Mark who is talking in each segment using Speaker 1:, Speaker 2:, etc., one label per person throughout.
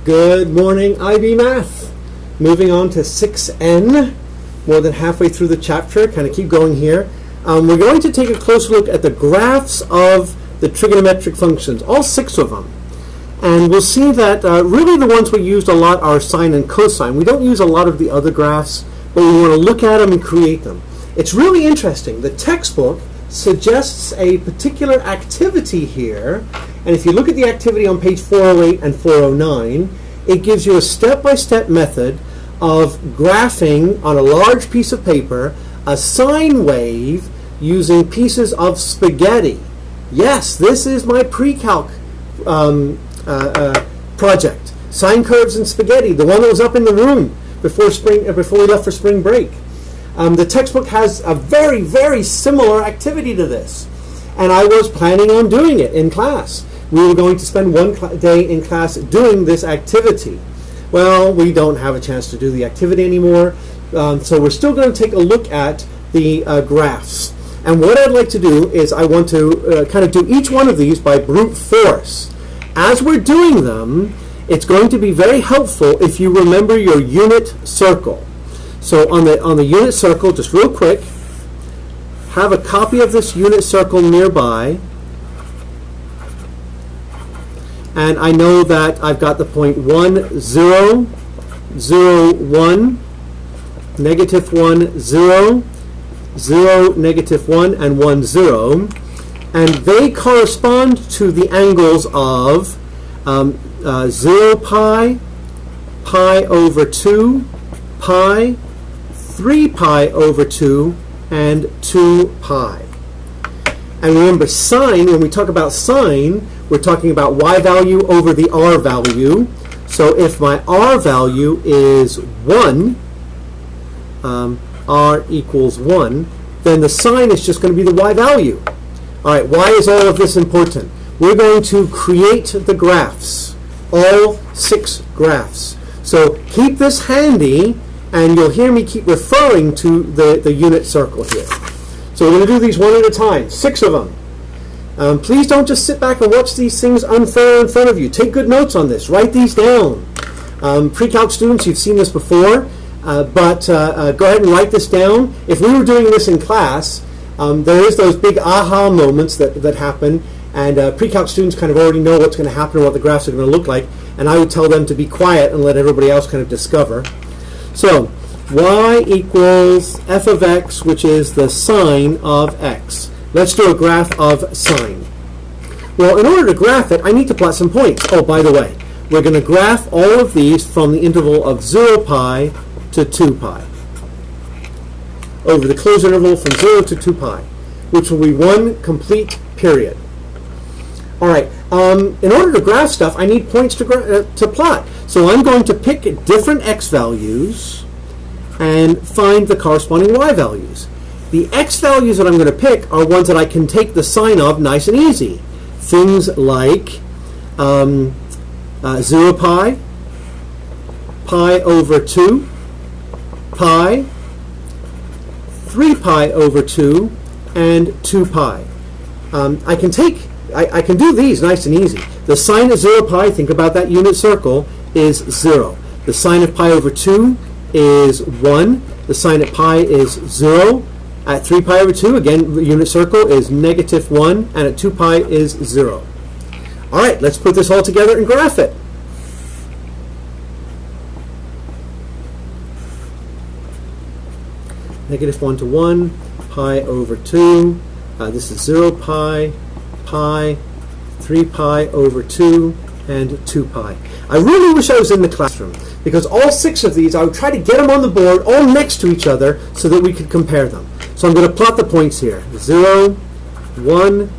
Speaker 1: Good morning, IB Math. Moving on to 6N, more than halfway through the chapter, kind of keep going here. We're going to take a closer look at the graphs of the trigonometric functions, all 6 of them. And we'll see that really the ones we used a lot are sine and cosine. We don't use a lot of the other graphs, but we want to look at them and create them. It's really interesting. The textbook suggests a particular activity here, and if you look at the activity on page 408 and 409, it gives you a step-by-step method of graphing on a large piece of paper a sine wave using pieces of spaghetti. Yes, this is my pre-calc project. Sine curves and spaghetti, the one that was up in the room before we left for spring break. The textbook has a very, very similar activity to this, and I was planning on doing it in class. We were going to spend one day in class doing this activity. Well, we don't have a chance to do the activity anymore, so we're still going to take a look at the graphs. And what I'd like to do is I want to kind of do each one of these by brute force. As we're doing them, it's going to be very helpful if you remember your unit circle. So on the unit circle, just real quick, have a copy of this unit circle nearby. And I know that I've got the point 1, 0, 0, 1, negative 1, 0, 0, negative 1, and 1, 0. And they correspond to the angles of 0 pi, pi over 2, pi, 3 pi over 2, and 2 pi. And remember, sine, when we talk about sine, we're talking about y value over the r value. So if my r value is 1, r equals 1, then the sine is just going to be the y value. All right, why is all of this important? We're going to create the graphs, all 6 graphs. So keep this handy, and you'll hear me keep referring to the unit circle here. So we're going to do these one at a time, 6 of them. Please don't just sit back and watch these things unfurl in front of you. Take good notes on this. Write these down. Pre-calc students, you've seen this before, but go ahead and write this down. If we were doing this in class, there is those big aha moments that happen, and pre-calc students kind of already know what's going to happen and what the graphs are going to look like, and I would tell them to be quiet and let everybody else kind of discover. So y equals f of x, which is the sine of x. Let's do a graph of sine. Well, in order to graph it, I need to plot some points. Oh, by the way, we're going to graph all of these from the interval of 0 pi to 2 pi. Over the closed interval from 0 to 2 pi, which will be one complete period. All right, in order to graph stuff, I need points to plot. So I'm going to pick different x values and find the corresponding y values. The x values that I'm going to pick are ones that I can take the sine of nice and easy. Things like 0 pi, pi over 2, pi, 3 pi over 2, and 2 pi. I can do these nice and easy. The sine of 0 pi, think about that unit circle, is 0. The sine of pi over 2 is 1. The sine of pi is 0. At 3 pi over 2, again, the unit circle is negative 1, and at 2 pi is 0. All right, let's put this all together and graph it. Negative 1 to 1, pi over 2. This is 0 pi, pi, 3 pi over 2, and 2 pi. I really wish I was in the classroom, because all 6 of these, I would try to get them on the board all next to each other so that we could compare them. So I'm going to plot the points here. 0, 1,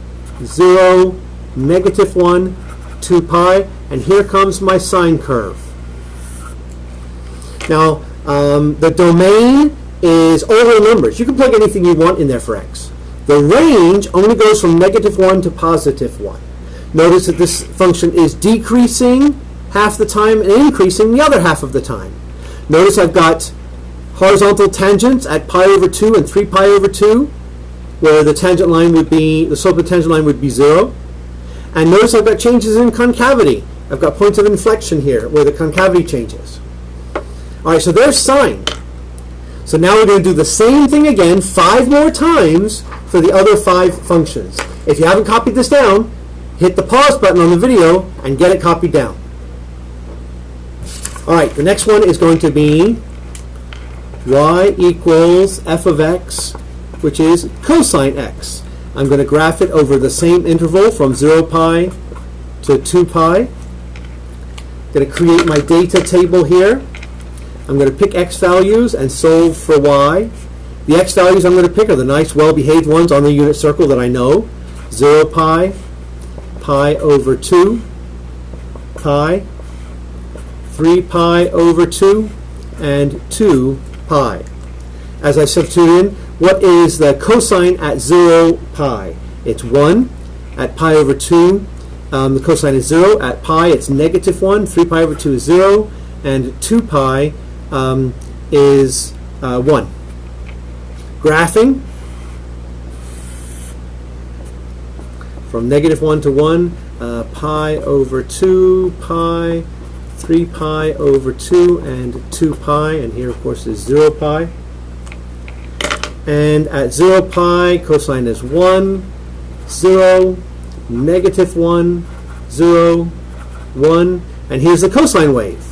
Speaker 1: 0, negative 1, 2 pi, and here comes my sine curve. Now, the domain is all whole numbers. You can plug anything you want in there for x. The range only goes from negative 1 to positive 1. Notice that this function is decreasing half the time and increasing the other half of the time. Notice I've got horizontal tangents at pi over 2 and 3 pi over 2, where the slope of the tangent line would be 0. And notice I've got changes in concavity I've got points of inflection here where the concavity changes. All right, so there's sine. So now we're going to do the same thing again 5 more times for the other 5 functions. If you haven't copied this down, hit the pause button on the video and get it copied down. All right, the next one is going to be y equals f of x, which is cosine x. I'm going to graph it over the same interval from 0 pi to 2 pi. I'm going to create my data table here. I'm going to pick x values and solve for y. The x values I'm going to pick are the nice, well-behaved ones on the unit circle that I know. 0 pi, pi over 2, pi, 3 pi over 2, and 2 pi. As I substitute in, what is the cosine at 0 pi? It's 1. At pi over 2, the cosine is 0. At pi, it's negative 1. 3 pi over 2 is 0. And 2 pi is 1. Graphing from negative 1 to 1, pi over 2, pi, 3 pi over 2, and 2 pi. And here, of course, is 0 pi. And at 0 pi, cosine is 1, 0, negative 1, 0, 1. And here's the cosine wave.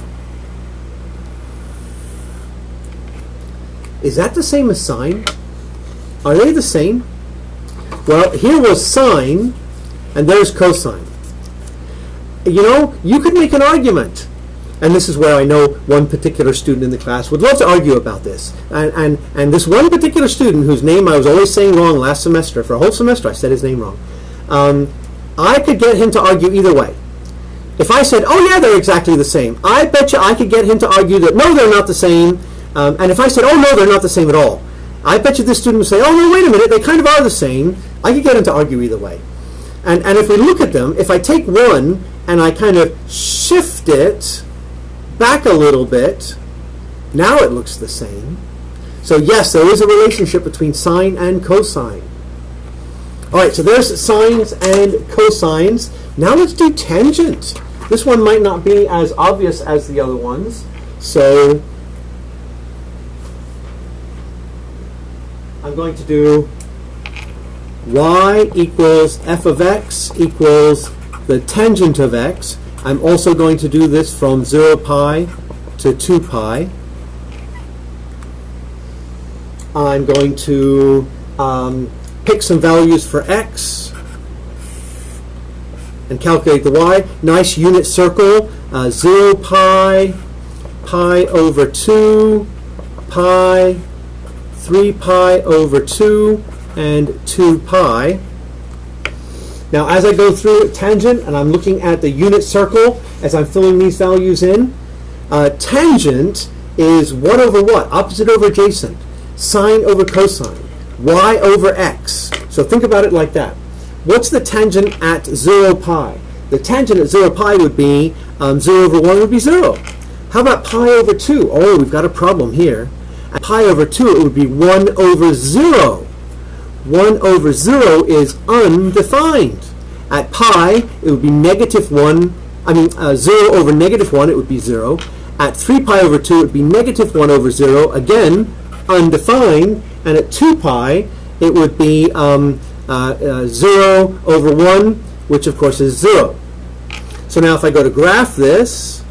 Speaker 1: Is that the same as sine? Are they the same? Well, here was sine, and there's cosine. You know, you could make an argument. And this is where I know one particular student in the class would love to argue about this. And this one particular student, whose name I was always saying wrong last semester, for a whole semester I said his name wrong, I could get him to argue either way. If I said, oh yeah, they're exactly the same, I bet you I could get him to argue that no, they're not the same. And if I said, oh no, they're not the same at all, I bet you this student would say, oh no, wait a minute, they kind of are the same. I could get him to argue either way. And if we look at them, if I take one and I kind of shift it back a little bit, now it looks the same. So yes, there is a relationship between sine and cosine. All right, so there's sines and cosines. Now let's do tangent. This one might not be as obvious as the other ones. So I'm going to do y equals f of x equals the tangent of x. I'm also going to do this from 0 pi to 2 pi. I'm going to pick some values for x and calculate the y. Nice unit circle, 0 pi, pi over 2, pi, 3 pi over 2, and 2 pi. Now, as I go through tangent, and I'm looking at the unit circle as I'm filling these values in, tangent is what over what? Opposite over adjacent. Sine over cosine. Y over x. So think about it like that. What's the tangent at 0 pi? The tangent at 0 pi would be 0 over 1 would be 0. How about pi over 2? Oh, we've got a problem here. At pi over 2, it would be 1 over 0. 1 over 0 is undefined. At pi, it would be negative 1, 0 over negative 1, it would be 0. At 3 pi over 2, it would be negative 1 over 0, again, undefined. And at 2 pi, it would be 0 over 1, which of course is 0. So now if I go to graph this,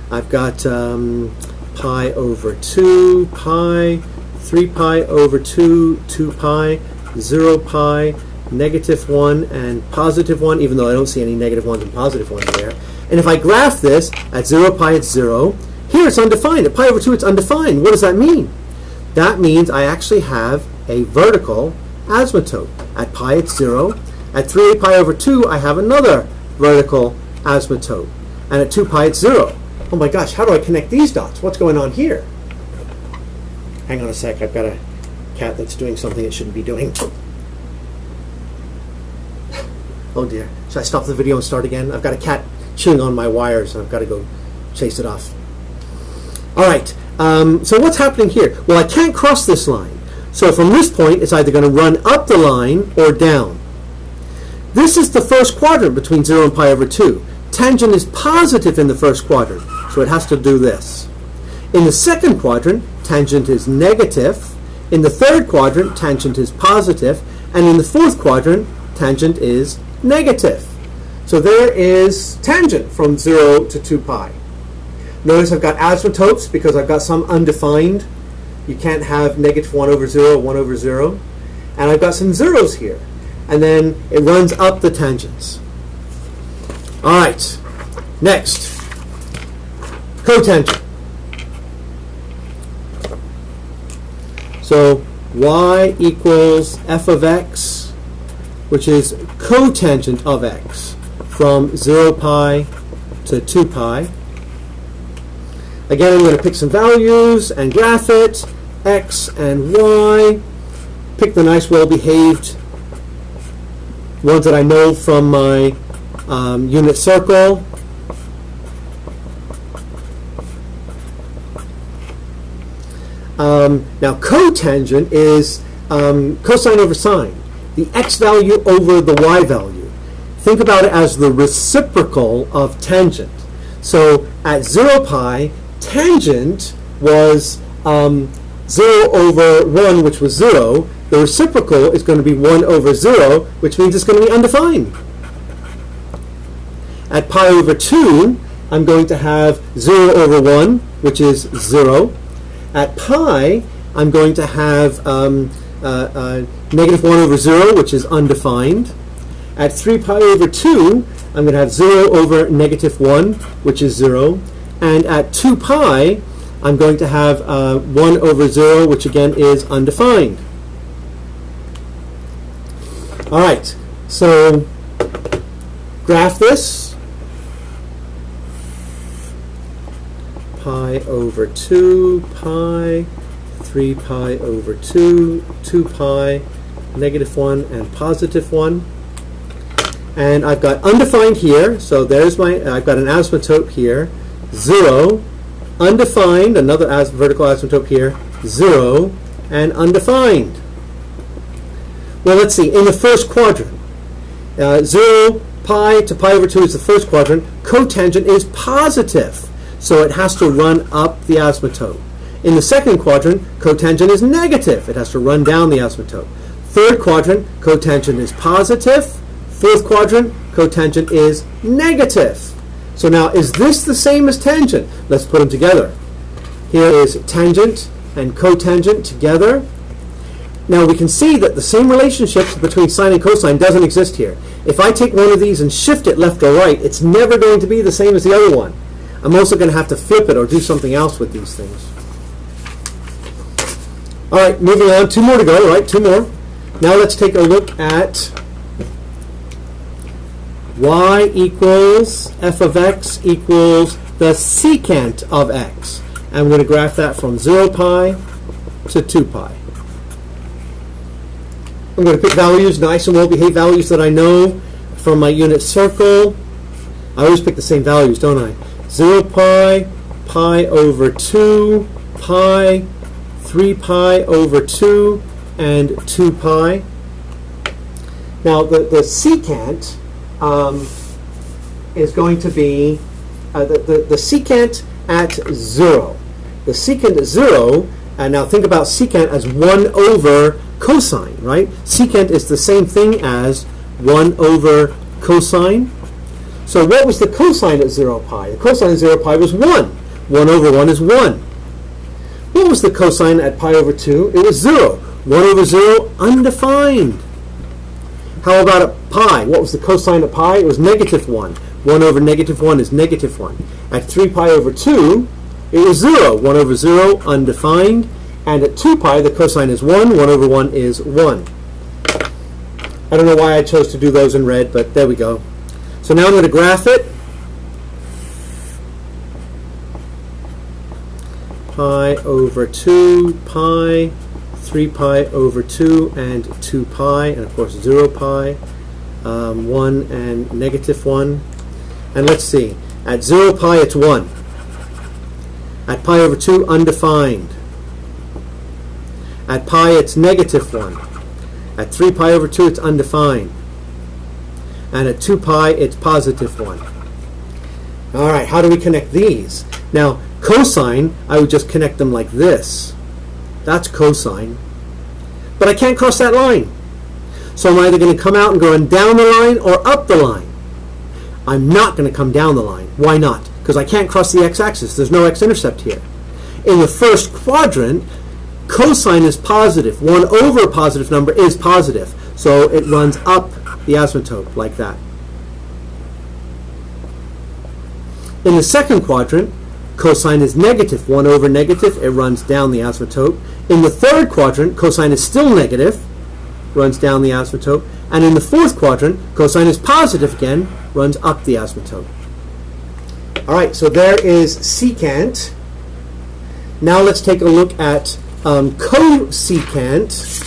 Speaker 1: I've got pi over 2, pi, 3 pi over 2, 2 pi, 0 pi, negative 1, and positive 1, even though I don't see any negative 1s and positive 1s there. And if I graph this, at 0 pi it's 0. Here it's undefined. At pi over 2 it's undefined. What does that mean? That means I actually have a vertical asymptote. At pi it's 0. At 3 pi over 2 I have another vertical asymptote. And at 2 pi it's 0. Oh my gosh, how do I connect these dots? What's going on here? Hang on a sec, I've got a cat that's doing something it shouldn't be doing. Oh dear. Should I stop the video and start again? I've got a cat chewing on my wires and I've got to go chase it off. All right, so what's happening here? Well, I can't cross this line. So from this point, it's either going to run up the line or down. This is the first quadrant between 0 and pi over 2. Tangent is positive in the first quadrant, so it has to do this. In the second quadrant, tangent is negative. In the third quadrant, tangent is positive. And in the fourth quadrant, tangent is negative. So there is tangent from 0 to 2 pi. Notice I've got asymptotes because I've got some undefined. You can't have negative 1 over 0, 1 over 0. And I've got some zeros here. And then it runs up the tangents. All right, next, cotangent. So y equals f of x, which is cotangent of x, from 0 pi to 2 pi. Again, I'm going to pick some values and graph it, x and y. Pick the nice, well-behaved ones that I know from my unit circle. Now cotangent is cosine over sine, the x value over the y value. Think about it as the reciprocal of tangent. So at 0 pi, tangent was 0 over 1, which was 0. The reciprocal is going to be 1 over 0, which means it's going to be undefined. At pi over 2, I'm going to have 0 over 1, which is 0. At pi, I'm going to have negative 1 over 0, which is undefined. At 3 pi over 2, I'm going to have 0 over negative 1, which is 0. And at 2 pi, I'm going to have 1 over 0, which again is undefined. All right, so graph this. Pi over 2 pi, 3 pi over 2, 2 pi, negative 1 and positive 1. And I've got undefined here, so there's my, I've got an asymptote here, 0, undefined, another vertical asymptote here, 0, and undefined. Well, let's see, in the first quadrant, 0 pi to pi over 2 is the first quadrant, cotangent is positive, so it has to run up the asymptote. In the second quadrant, cotangent is negative, it has to run down the asymptote. Third quadrant, cotangent is positive. Fourth quadrant, cotangent is negative. So now, is this the same as tangent? Let's put them together. Here is tangent and cotangent together. Now we can see that the same relationship between sine and cosine doesn't exist here. If I take one of these and shift it left or right, it's never going to be the same as the other one. I'm also going to have to flip it or do something else with these things. All right, moving on. 2 more to go, right? 2 more. Now let's take a look at y equals f of x equals the secant of x. And I'm going to graph that from 0 pi to 2 pi. I'm going to pick values, nice and well-behaved values that I know from my unit circle. I always pick the same values, don't I? 0 pi, pi over 2, pi, 3 pi over 2, and 2 pi. Now the secant is going to be the secant at 0. The secant at 0, and now think about secant as 1 over cosine, right? Secant is the same thing as 1 over cosine. So what was the cosine at 0 pi? The cosine at 0 pi was 1. 1 over 1 is 1. What was the cosine at pi over 2? It was 0. 1 over 0, undefined. How about at pi? What was the cosine at pi? It was negative 1. 1 over negative 1 is negative 1. At 3 pi over 2, it was 0. 1 over 0, undefined. And at 2 pi, the cosine is 1. 1 over 1 is 1. I don't know why I chose to do those in red, but there we go. So now I'm going to graph it. Pi over 2 pi, 3 pi over 2, and 2 pi, and of course 0 pi, 1 and negative 1. And let's see, at 0 pi it's 1. At pi over 2, undefined. At pi, it's negative 1. At 3 pi over 2, it's undefined. And at 2 pi, it's positive 1. All right, how do we connect these? Now, cosine, I would just connect them like this. That's cosine. But I can't cross that line. So I'm either going to come out and go down the line or up the line. I'm not going to come down the line. Why not? Because I can't cross the x-axis. There's no x-intercept here. In the first quadrant, cosine is positive. 1 over a positive number is positive. So it runs up the asymptote like that. In the second quadrant, cosine is negative. 1 over negative, it runs down the asymptote. In the third quadrant, cosine is still negative, runs down the asymptote. And in the fourth quadrant, cosine is positive again, runs up the asymptote. All right, so there is secant. Now let's take a look at cosecant.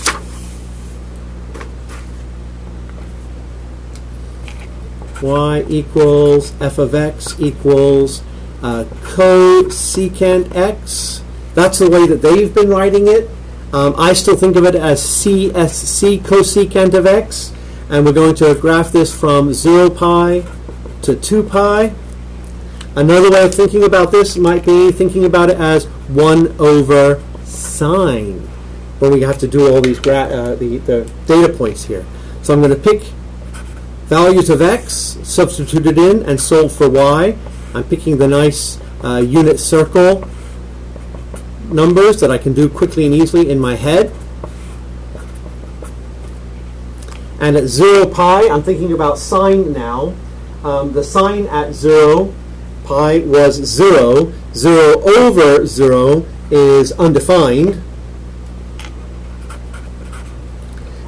Speaker 1: Y equals f of x equals cosecant x. That's the way that they've been writing it. I still think of it as CSC, cosecant of x. And we're going to graph this from 0 pi to 2 pi. Another way of thinking about this might be thinking about it as 1 over sine. But we have to do all these the data points here. So I'm going to pick values of x, substitute it in, and solve for y. I'm picking the nice unit circle numbers that I can do quickly and easily in my head. And at 0 pi, I'm thinking about sine now. The sine at 0 pi was 0. 0 over 0 is undefined.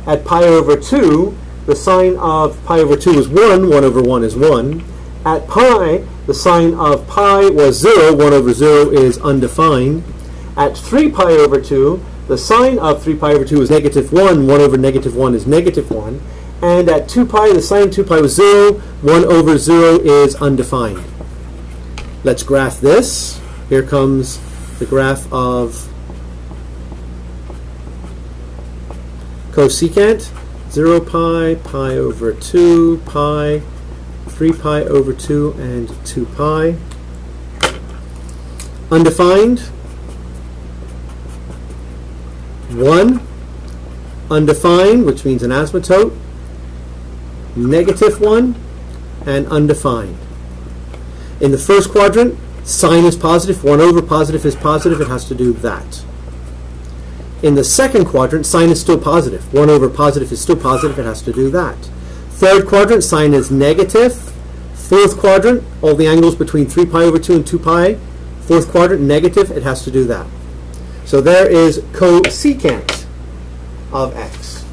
Speaker 1: At pi over 2, the sine of pi over 2 is 1. 1 over 1 is 1. At pi, the sine of pi was 0. 1 over 0 is undefined. At 3 pi over 2, the sine of 3 pi over 2 is negative 1. 1 over negative 1 is negative 1. And at 2 pi, the sine of 2 pi was 0. 1 over 0 is undefined. Let's graph this. Here comes the graph of cosecant. 0 pi, pi over 2, pi, 3 pi over 2, and 2 pi. Undefined, 1. Undefined, which means an asymptote. Negative 1, and undefined. In the first quadrant, sine is positive. 1 over positive is positive. It has to do that. In the second quadrant, sine is still positive. 1 over positive is still positive. It has to do that. Third quadrant, sine is negative. Fourth quadrant, all the angles between 3 pi over 2 and 2 pi. Fourth quadrant, negative. It has to do that. So there is cosecant of x.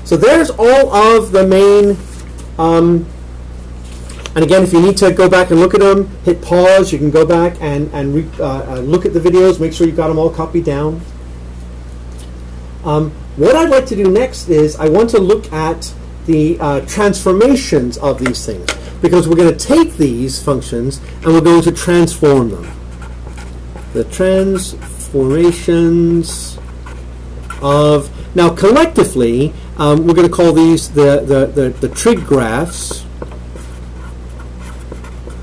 Speaker 1: So there's all of the main, and again, if you need to go back and look at them, hit pause. You can go back and look at the videos. Make sure you've got them all copied down. What I'd like to do next is I want to look at the transformations of these things, because we're going to take these functions and we're going to transform them. The transformations of, now collectively, we're going to call these the trig graphs.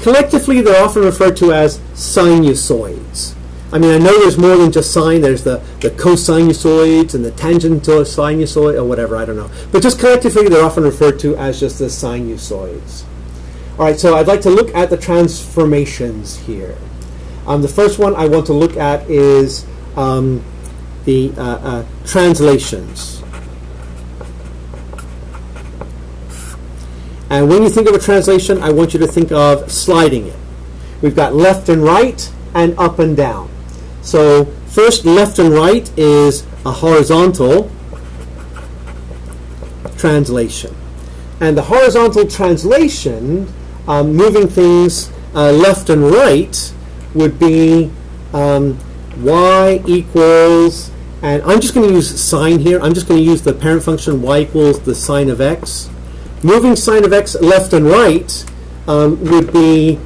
Speaker 1: Collectively, they're often referred to as sinusoids. I mean, I know there's more than just sine. There's the cosinusoids and the tangential sinusoid, or whatever, I don't know. But just collectively, they're often referred to as just the sinusoids. All right, so I'd like to look at the transformations here. The first one I want to look at is the translations. And when you think of a translation, I want you to think of sliding it. We've got left and right and up and down. So first, left and right is a horizontal translation. And the horizontal translation, moving things left and right, would be y equals, and I'm just going to use sine here. I'm just going to use the parent function y equals the sine of x. Moving sine of x left and right would be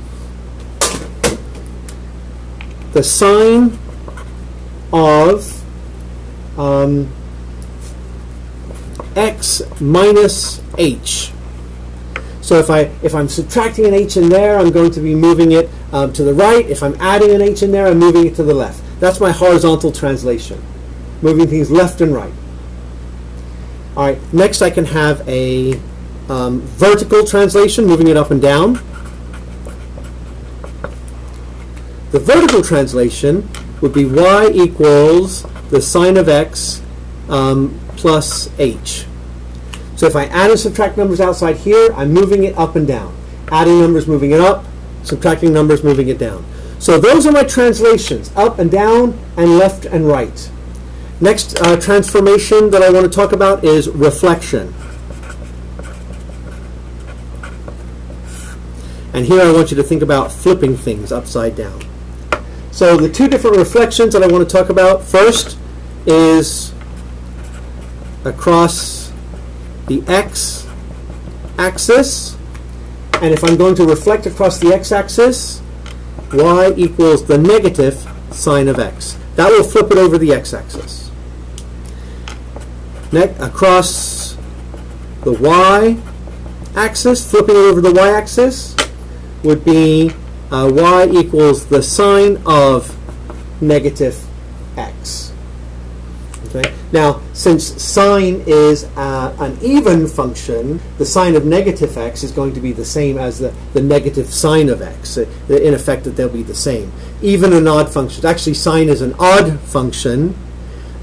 Speaker 1: the sine of x minus h. So if I'm subtracting an h in there, I'm going to be moving it to the right. If I'm adding an h in there, I'm moving it to the left. That's my horizontal translation, moving things left and right. All right, next I can have a vertical translation, moving it up and down. The vertical translation would be y equals the sine of x plus h. So if I add and subtract numbers outside here, I'm moving it up and down. Adding numbers, moving it up. Subtracting numbers, moving it down. So those are my translations, up and down and left and right. Next transformation that I want to talk about is reflection. And here I want you to think about flipping things upside down. So the two different reflections that I want to talk about, first is across the x-axis, and if I'm going to reflect across the x-axis, y equals the negative sine of x. That will flip it over the x-axis. Next, across the y-axis, flipping it over the y-axis, would be y equals the sine of negative x. Okay? Now, since sine is an even function, the sine of negative x is going to be the same as the negative sine of x. In effect, that they'll be the same. Even and odd functions. Actually, sine is an odd function,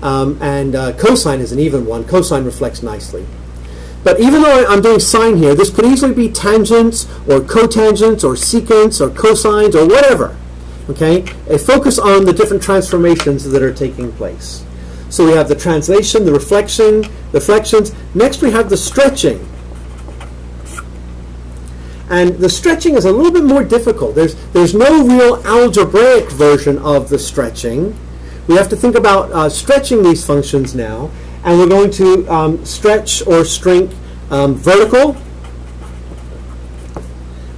Speaker 1: and cosine is an even one. Cosine reflects nicely. But even though I'm doing sine here, this could easily be tangents or cotangents or secants or cosines or whatever. Okay? A focus on the different transformations that are taking place. So we have the translation, the reflections. Next we have the stretching. And the stretching is a little bit more difficult. There's no real algebraic version of the stretching. We have to think about stretching these functions now. And we're going to stretch or shrink vertical.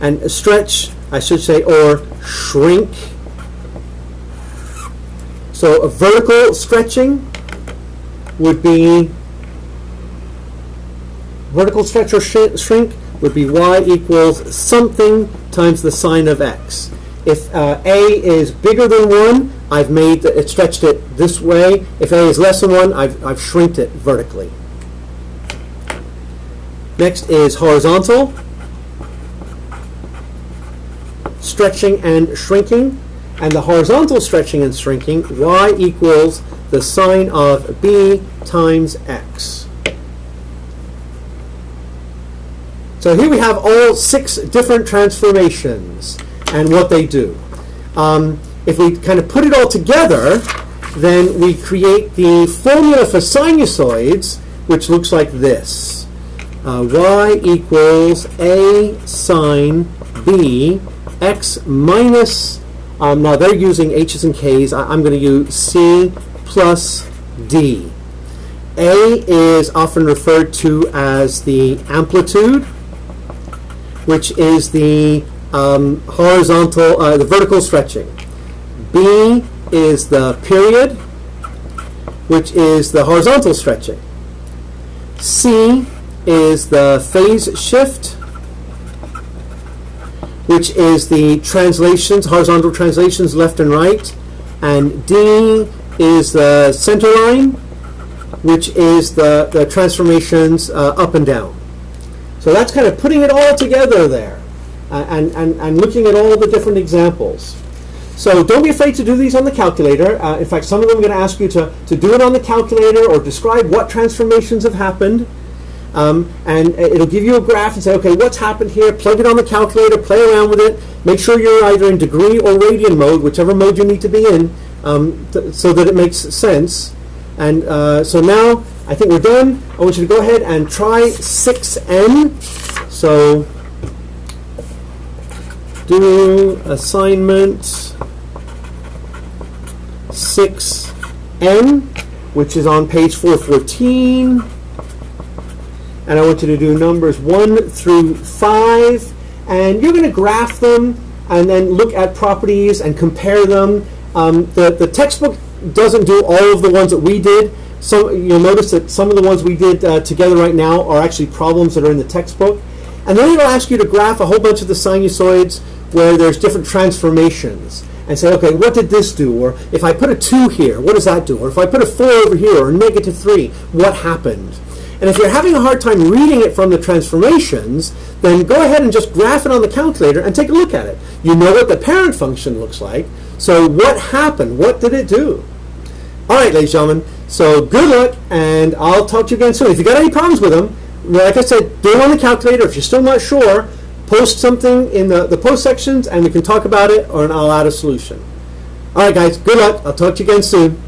Speaker 1: And stretch, I should say, or shrink. So a vertical stretching would be, vertical stretch or shrink would be y equals something times the sine of x. If a is bigger than 1, I've made it, stretched it this way. If a is less than 1, I've shrinked it vertically. Next is horizontal. Stretching and shrinking. And the horizontal stretching and shrinking, y equals the sine of b times x. So here we have all 6 different transformations and what they do. If we kind of put it all together, then we create the formula for sinusoids, which looks like this. Y equals a sine b x minus, now they're using h's and k's, I'm going to use c plus d. A is often referred to as the amplitude, which is the horizontal, the vertical stretching. B is the period, which is the horizontal stretching. C is the phase shift, which is the translations, horizontal translations left and right. And D is the center line, which is the transformations up and down. So that's kind of putting it all together there and looking at all the different examples. So don't be afraid to do these on the calculator. In fact, some of them I'm going to ask you to do it on the calculator or describe what transformations have happened. And it'll give you a graph and say, okay, what's happened here? Plug it on the calculator, play around with it. Make sure you're either in degree or radian mode, whichever mode you need to be in, so that it makes sense. And so now I think we're done. I want you to go ahead and try 6n. So do assignment 6n, which is on page 414. And I want you to do numbers 1 through 5. And you're going to graph them and then look at properties and compare them. The textbook doesn't do all of the ones that we did, So you'll notice that some of the ones we did together right now are actually problems that are in the textbook. And then it'll ask you to graph a whole bunch of the sinusoids where there's different transformations. And say, okay, what did this do? Or if I put a 2 here, what does that do? Or if I put a 4 over here, or -3, what happened? And if you're having a hard time reading it from the transformations, then go ahead and just graph it on the calculator and take a look at it. You know what the parent function looks like. So what happened? What did it do? All right, ladies and gentlemen. So good luck, and I'll talk to you again soon. If you got any problems with them, like I said, do it on the calculator. If you're still not sure, post something in the post sections, and we can talk about it, or I'll add a solution. All right, guys. Good luck. I'll talk to you again soon.